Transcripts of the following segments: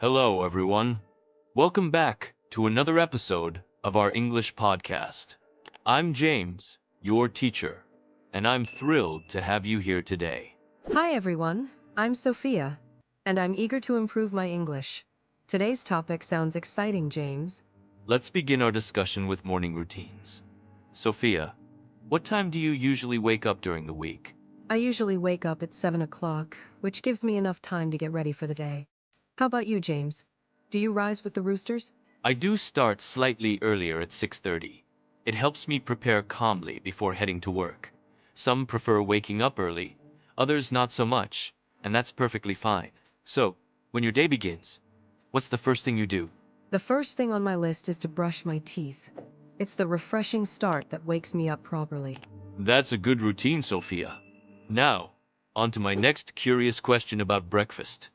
Hello, everyone. Welcome back to another episode of our English podcast. I'm James, your teacher, and I'm thrilled to have you here today. Hi everyone, I'm Sophia, and I'm eager to improve my English. Today's topic sounds exciting, James. Let's begin our discussion with morning routines. Sophia, what time do you usually wake up during the week? I usually wake up at 7 o'clock, which gives me enough time to get ready for the day. How about you, James? Do you rise with the roosters? I do start slightly earlier at 6:30. It helps me prepare calmly before heading to work. Some prefer waking up early, others not so much, and that's perfectly fine. So, when your day begins, what's the first thing you do? The first thing on my list is to brush my teeth. It's the refreshing start that wakes me up properly. That's a good routine, Sophia. Now, on to my next curious question about breakfast.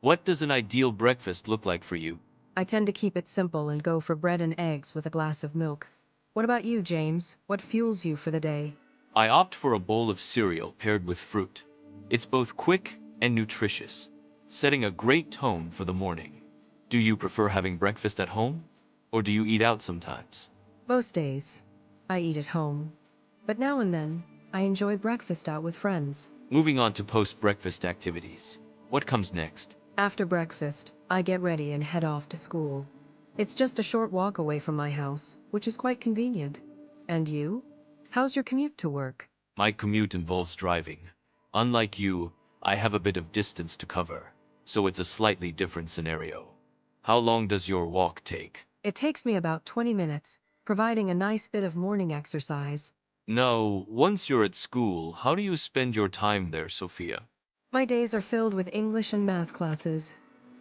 What does an ideal breakfast look like for you? I tend to keep it simple and go for bread and eggs with a glass of milk. What about you, James? What fuels you for the day? I opt for a bowl of cereal paired with fruit. It's both quick and nutritious, setting a great tone for the morning. Do you prefer having breakfast at home, or do you eat out sometimes? Most days, I eat at home. But now and then, I enjoy breakfast out with friends. Moving on to post-breakfast activities. What comes next? After breakfast, I get ready and head off to school. It's just a short walk away from my house, which is quite convenient. And you? How's your commute to work? My commute involves driving. Unlike you, I have a bit of distance to cover, so it's a slightly different scenario. How long does your walk take? It takes me about 20 minutes, providing a nice bit of morning exercise. No, once you're at school, how do you spend your time there, Sophia? My days are filled with English and math classes.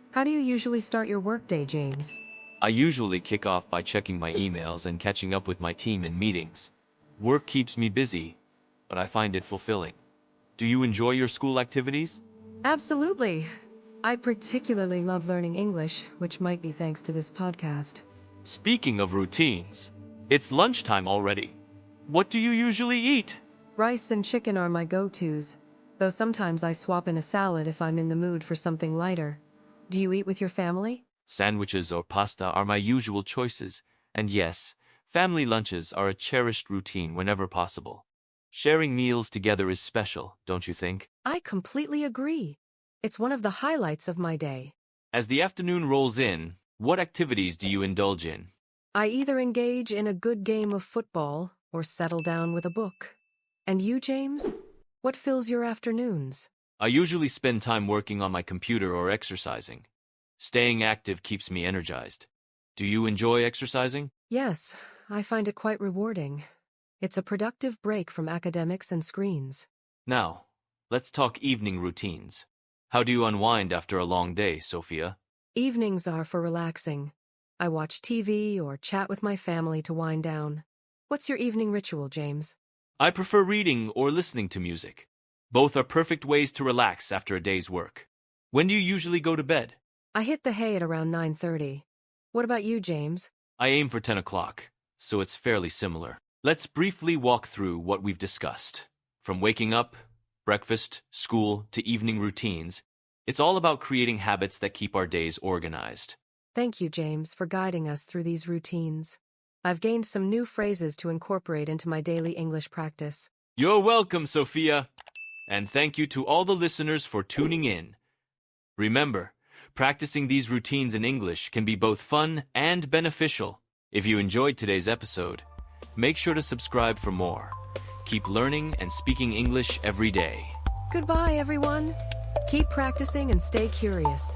How do you usually start your workday, James? I usually kick off by checking my emails and catching up with my team in meetings. Work keeps me busy, but I find it fulfilling. Do you enjoy your school activities? Absolutely. I particularly love learning English, which might be thanks to this podcast. Speaking of routines, it's lunchtime already. What do you usually eat? Rice and chicken are my go-tos, though sometimes I swap in a salad if I'm in the mood for something lighter. Do you eat with your family? Sandwiches or pasta are my usual choices, and yes, family lunches are a cherished routine whenever possible. Sharing meals together is special, don't you think? I completely agree. It's one of the highlights of my day. As the afternoon rolls in, what activities do you indulge in? I either engage in a good game of football or settle down with a book. And you, James? What fills your afternoons? I usually spend time working on my computer or exercising. Staying active keeps me energized. Do you enjoy exercising? Yes, I find it quite rewarding. It's a productive break from academics and screens. Now, let's talk evening routines. How do you unwind after a long day, Sophia? Evenings are for relaxing. I watch TV or chat with my family to wind down. What's your evening ritual, James? I prefer reading or listening to music. Both are perfect ways to relax after a day's work. When do you usually go to bed? I hit the hay at around 9:30. What about you, James? I aim for 10 o'clock, so it's fairly similar. Let's briefly walk through what we've discussed. From waking up, breakfast, school, to evening routines, it's all about creating habits that keep our days organized. Thank you, James, for guiding us through these routines. I've gained some new phrases to incorporate into my daily English practice. You're welcome, Sophia. And thank you to all the listeners for tuning in. Remember, practicing these routines in English can be both fun and beneficial. If you enjoyed today's episode, make sure to subscribe for more. Keep learning and speaking English every day. Goodbye, everyone. Keep practicing and stay curious.